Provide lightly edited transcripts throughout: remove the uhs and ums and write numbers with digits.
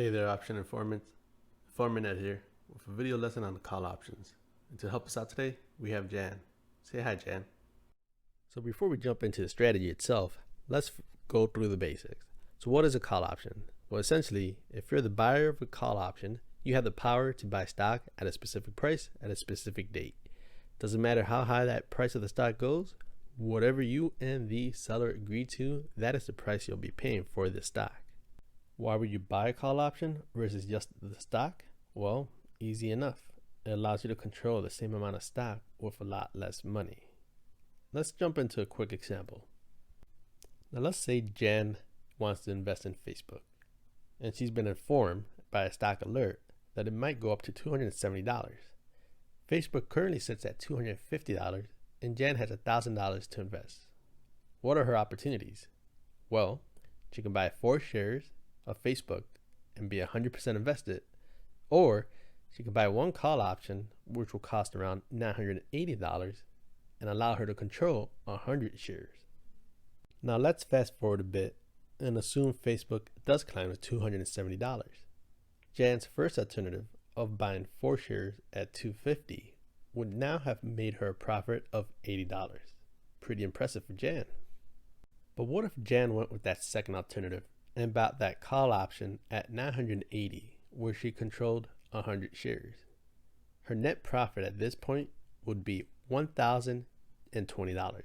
Hey there, option informants. Informant Ed here with a video lesson on the call options. And to help us out today, we have Jan. Say hi, Jan. So before we jump into the strategy itself, let's go through the basics. So what is a call option? Well, essentially, if you're the buyer of a call option, you have the power to buy stock at a specific price at a specific date. Doesn't matter how high that price of the stock goes, whatever you and the seller agree to, that is the price you'll be paying for the stock. Why would you buy a call option versus just the stock? Well, easy enough. It allows you to control the same amount of stock with a lot less money. Let's jump into a quick example. Now let's say Jan wants to invest in Facebook, and she's been informed by a stock alert that it might go up to $270. Facebook currently sits at $250, and Jan has $1,000 to invest. What are her opportunities? Well, she can buy 4 shares of Facebook and be 100% invested, or she can buy 1 call option which will cost around $980 and allow her to control 100 shares. Now let's fast forward a bit and assume Facebook does climb to $270. Jan's first alternative of buying 4 shares at $250 would now have made her a profit of $80. Pretty impressive for Jan. But what if Jan went with that second alternative and bought that call option at $980, where she controlled 100 shares? Her net profit at this point would be $1,020.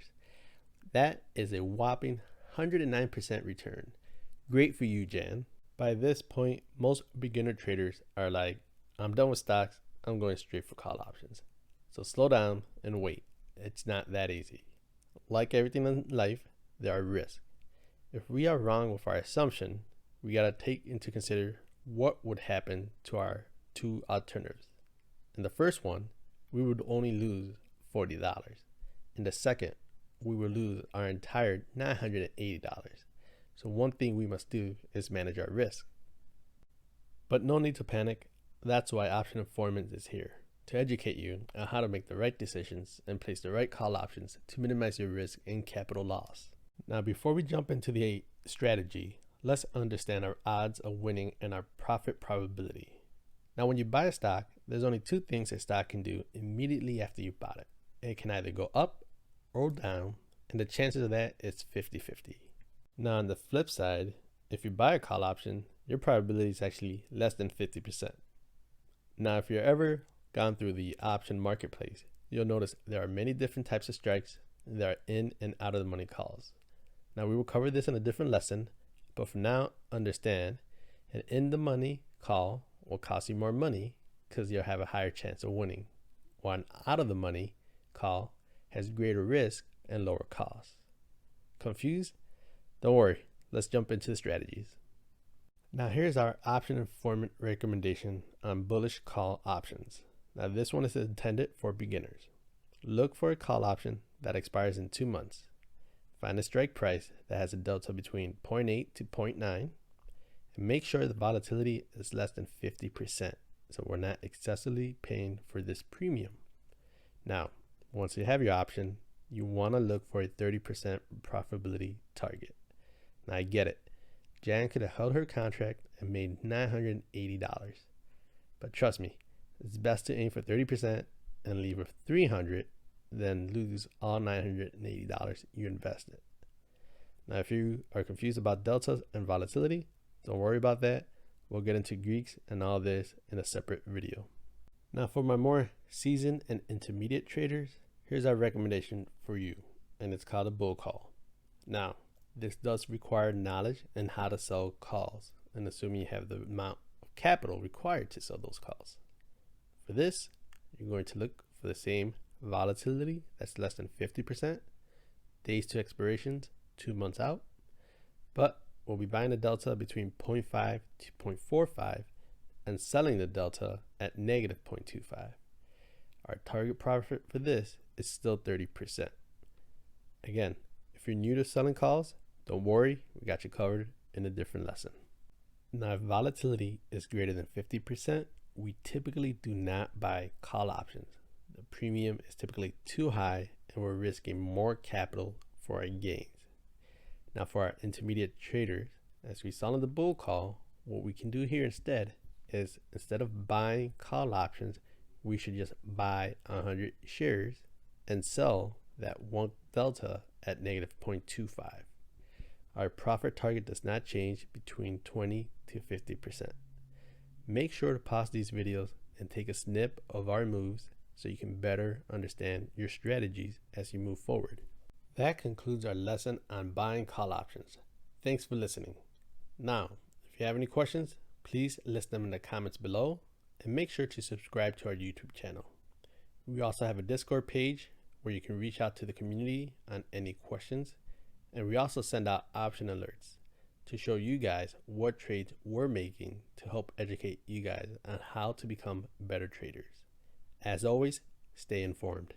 That is a whopping 109% return. Great for you, Jan. By this point, most beginner traders are like, I'm done with stocks, I'm going straight for call options. So slow down and wait. It's not that easy. Like everything in life, there are risks. If we are wrong with our assumption, we got to take into consider what would happen to our 2 alternatives. In the first one, we would only lose $40. In the second, we will lose our entire $980. So one thing we must do is manage our risk. But no need to panic. That's why Option Informants is here, to educate you on how to make the right decisions and place the right call options to minimize your risk and capital loss. Now, before we jump into the strategy, let's understand our odds of winning and our profit probability. Now, when you buy a stock, there's only 2 things a stock can do immediately after you bought it. It can either go up or down, and the chances of that is 50-50. Now, on the flip side, if you buy a call option, your probability is actually less than 50%. Now, if you're ever gone through the option marketplace, you'll notice there are many different types of strikes, and there are in and out of the money calls. Now, we will cover this in a different lesson, but for now, understand an in the money call will cost you more money because you'll have a higher chance of winning, while an out of the money call has greater risk and lower costs. Confused? Don't worry, let's jump into the strategies. Now, here's our option informant recommendation on bullish call options. Now, this one is intended for beginners. Look for a call option that expires in 2 months. Find a strike price that has a delta between 0.8 to 0.9, and make sure the volatility is less than 50%, so we're not excessively paying for this premium. Now, once you have your option, you want to look for a 30% profitability target. Now, I get it. Jan could have held her contract and made $980, but trust me, it's best to aim for 30% and leave with $300 than lose all $980 you invested. Now, if you are confused about deltas and volatility, don't worry about that. We'll get into Greeks and all this in a separate video. Now, for my more seasoned and intermediate traders, here's our recommendation for you, and it's called a bull call. Now, this does require knowledge in how to sell calls, and assuming you have the amount of capital required to sell those calls. For this, you're going to look for the same volatility that's less than 50%, days to expirations 2 months out, but we'll be buying the delta between 0.5 to 0.45 and selling the delta at negative 0.25. Our target profit for this is still 30%. Again, if you're new to selling calls, don't worry, we got you covered in a different lesson. Now, if volatility is greater than 50%, we typically do not buy call options. The premium is typically too high and we're risking more capital for our gains. Now, for our intermediate traders, as we saw in the bull call, what we can do here instead is, instead of buying call options, we should just buy 100 shares and sell that one delta at negative 0.25. Our profit target does not change between 20 to 50%. Make sure to pause these videos and take a snip of our moves so you can better understand your strategies as you move forward. That concludes our lesson on buying call options. Thanks for listening. Now, if you have any questions, please list them in the comments below and make sure to subscribe to our YouTube channel. We also have a Discord page where you can reach out to the community on any questions, and we also send out option alerts to show you guys what trades we're making to help educate you guys on how to become better traders. As always, stay informed.